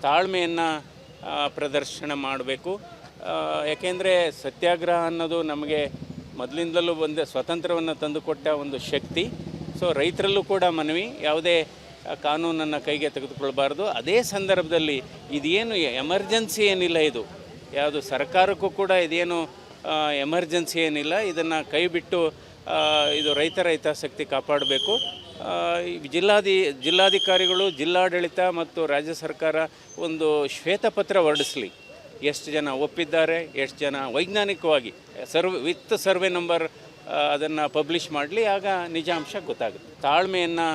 ತಾಳ್ಮೆಯನ್ನು ಪ್ರದರ್ಶನ ಮಾಡಬೇಕು. ಯಾಕೆಂದರೆ ಸತ್ಯಾಗ್ರಹ ಅನ್ನೋದು ನಮಗೆ ಮೊದಲಿಂದಲೂ ಒಂದು ಸ್ವಾತಂತ್ರ್ಯವನ್ನು ತಂದುಕೊಟ್ಟ ಒಂದು ಶಕ್ತಿ. ಸೊ ರೈತರಲ್ಲೂ ಕೂಡ ಮನವಿ, ಯಾವುದೇ ಕಾನೂನನ್ನು ಕೈಗೆ ತೆಗೆದುಕೊಳ್ಬಾರ್ದು. ಅದೇ ಸಂದರ್ಭದಲ್ಲಿ ಇದೇನು ಎಮರ್ಜೆನ್ಸಿ ಏನಿಲ್ಲ, ಇದು ಯಾವುದು ಸರ್ಕಾರಕ್ಕೂ ಕೂಡ ಇದೇನು ಎಮರ್ಜೆನ್ಸಿ ಏನಿಲ್ಲ. ಇದನ್ನು ಕೈಬಿಟ್ಟು ಇದು ರೈತರ ಹಿತಾಸಕ್ತಿ ಕಾಪಾಡಬೇಕು. ಜಿಲ್ಲಾಧಿಕಾರಿಗಳು, ಜಿಲ್ಲಾಡಳಿತ ಮತ್ತು ರಾಜ್ಯ ಸರ್ಕಾರ ಒಂದು ಶ್ವೇತಪತ್ರ ಹೊರಡಿಸಲಿ. ಎಷ್ಟು ಜನ ಒಪ್ಪಿದ್ದಾರೆ, ಎಷ್ಟು ಜನ ವೈಜ್ಞಾನಿಕವಾಗಿ ವಿತ್ ಸರ್ವೆ ನಂಬರ್ ಅದನ್ನು ಪಬ್ಲಿಷ್ ಮಾಡಲಿ. ಆಗ ನಿಜಾಂಶ ಗೊತ್ತಾಗುತ್ತೆ. ತಾಳ್ಮೆಯನ್ನು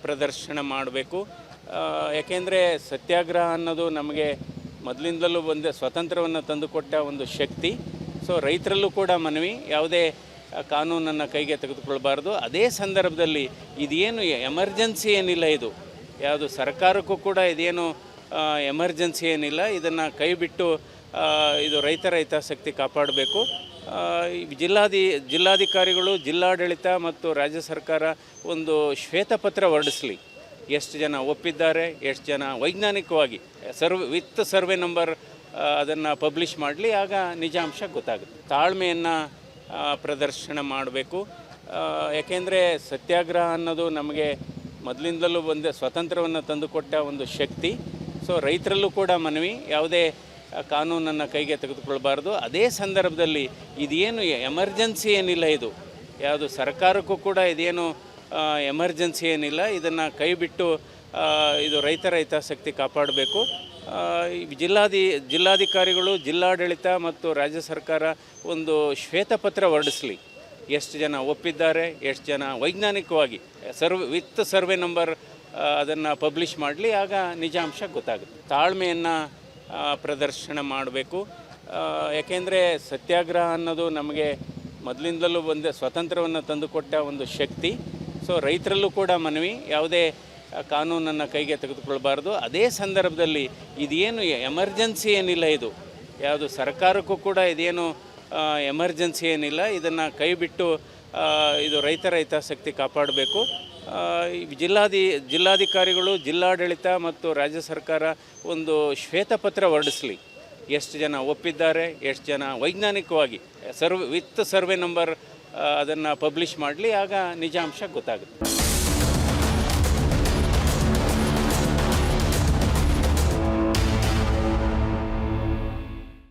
ಪ್ರದರ್ಶನ ಮಾಡಬೇಕು. ಯಾಕೆಂದರೆ ಸತ್ಯಾಗ್ರಹ ಅನ್ನೋದು ನಮಗೆ ಮೊದಲಿಂದಲೂ ಒಂದು ಸ್ವಾತಂತ್ರ್ಯವನ್ನು ತಂದುಕೊಟ್ಟ ಒಂದು ಶಕ್ತಿ. ಸೊ ರೈತರಲ್ಲೂ ಕೂಡ ಮನವಿ, ಯಾವುದೇ ಕಾನೂನನ್ನು ಕೈಗೆ ತೆಗೆದುಕೊಳ್ಬಾರ್ದು. ಅದೇ ಸಂದರ್ಭದಲ್ಲಿ ಇದೇನು ಎಮರ್ಜೆನ್ಸಿ ಏನಿಲ್ಲ, ಇದು ಯಾವುದು ಸರ್ಕಾರಕ್ಕೂ ಕೂಡ ಇದೇನು ಎಮರ್ಜೆನ್ಸಿ ಏನಿಲ್ಲ. ಇದನ್ನು ಕೈಬಿಟ್ಟು ಇದು ರೈತರ ಹಿತಾಸಕ್ತಿ ಕಾಪಾಡಬೇಕು. ಜಿಲ್ಲಾಧಿಕಾರಿಗಳು, ಜಿಲ್ಲಾಡಳಿತ ಮತ್ತು ರಾಜ್ಯ ಸರ್ಕಾರ ಒಂದು ಶ್ವೇತಪತ್ರ ಹೊರಡಿಸಲಿ. ಎಷ್ಟು ಜನ ಒಪ್ಪಿದ್ದಾರೆ, ಎಷ್ಟು ಜನ ವೈಜ್ಞಾನಿಕವಾಗಿ ವಿತ್ ಸರ್ವೆ ನಂಬರ್ ಅದನ್ನು ಪಬ್ಲಿಷ್ ಮಾಡಲಿ. ಆಗ ನಿಜಾಂಶ ಗೊತ್ತಾಗುತ್ತೆ. ತಾಳ್ಮೆಯನ್ನು ಪ್ರದರ್ಶನ ಮಾಡಬೇಕು. ಯಾಕೆಂದರೆ ಸತ್ಯಾಗ್ರಹ ಅನ್ನೋದು ನಮಗೆ ಮೊದಲಿಂದಲೂ ಒಂದು ಸ್ವಾತಂತ್ರ್ಯವನ್ನು ತಂದುಕೊಟ್ಟ ಒಂದು ಶಕ್ತಿ. ಸೊ ರೈತರಲ್ಲೂ ಕೂಡ ಮನವಿ, ಯಾವುದೇ ಕಾನೂನನ್ನು ಕೈಗೆ ತೆಗೆದುಕೊಳ್ಬಾರ್ದು. ಅದೇ ಸಂದರ್ಭದಲ್ಲಿ ಇದೇನು ಎಮರ್ಜೆನ್ಸಿ ಏನಿಲ್ಲ, ಇದು ಯಾವುದು ಸರ್ಕಾರಕ್ಕೂ ಕೂಡ ಇದೇನು ಎಮರ್ಜೆನ್ಸಿ ಏನಿಲ್ಲ. ಇದನ್ನು ಕೈಬಿಟ್ಟು ಇದು ರೈತರ ಹಿತಾಸಕ್ತಿ ಕಾಪಾಡಬೇಕು. ಜಿಲ್ಲಾಧಿಕಾರಿಗಳು, ಜಿಲ್ಲಾಡಳಿತ ಮತ್ತು ರಾಜ್ಯ ಸರ್ಕಾರ ಒಂದು ಶ್ವೇತಪತ್ರ ಹೊರಡಿಸಲಿ. ಎಷ್ಟು ಜನ ಒಪ್ಪಿದ್ದಾರೆ, ಎಷ್ಟು ಜನ ವೈಜ್ಞಾನಿಕವಾಗಿ ವಿತ್ ಸರ್ವೆ ನಂಬರ್ ಅದನ್ನು ಪಬ್ಲಿಷ್ ಮಾಡಲಿ. ಆಗ ನಿಜಾಂಶ ಗೊತ್ತಾಗುತ್ತೆ. ತಾಳ್ಮೆಯನ್ನು ಪ್ರದರ್ಶನ ಮಾಡಬೇಕು. ಯಾಕೆಂದರೆ ಸತ್ಯಾಗ್ರಹ ಅನ್ನೋದು ನಮಗೆ ಮೊದಲಿಂದಲೂ ಒಂದು ಸ್ವಾತಂತ್ರ್ಯವನ್ನು ತಂದುಕೊಟ್ಟ ಒಂದು ಶಕ್ತಿ. ಸೊ ರೈತರಲ್ಲೂ ಕೂಡ ಮನವಿ, ಯಾವುದೇ ಕಾನೂನನ್ನು ಕೈಗೆ ತೆಗೆದುಕೊಳ್ಬಾರ್ದು. ಅದೇ ಸಂದರ್ಭದಲ್ಲಿ ಇದೇನು ಎಮರ್ಜೆನ್ಸಿ ಏನಿಲ್ಲ, ಇದು ಯಾವುದು ಸರ್ಕಾರಕ್ಕೂ ಕೂಡ ಇದೇನು ಎಮರ್ಜೆನ್ಸಿ ಏನಿಲ್ಲ. ಇದನ್ನು ಕೈಬಿಟ್ಟು ಇದು ರೈತರ ಹಿತಾಸಕ್ತಿ ಕಾಪಾಡಬೇಕು. ಜಿಲ್ಲಾಧಿಕಾರಿಗಳು, ಜಿಲ್ಲಾಡಳಿತ ಮತ್ತು ರಾಜ್ಯ ಸರ್ಕಾರ ಒಂದು ಶ್ವೇತಪತ್ರ ಹೊರಡಿಸಲಿ. ಎಷ್ಟು ಜನ ಒಪ್ಪಿದ್ದಾರೆ, ಎಷ್ಟು ಜನ ವೈಜ್ಞಾನಿಕವಾಗಿ ವಿತ್ ಸರ್ವೆ ನಂಬರ್ ಅದನ್ನು ಪಬ್ಲಿಷ್ ಮಾಡಲಿ. ಆಗ ನಿಜಾಂಶ ಗೊತ್ತಾಗುತ್ತೆ.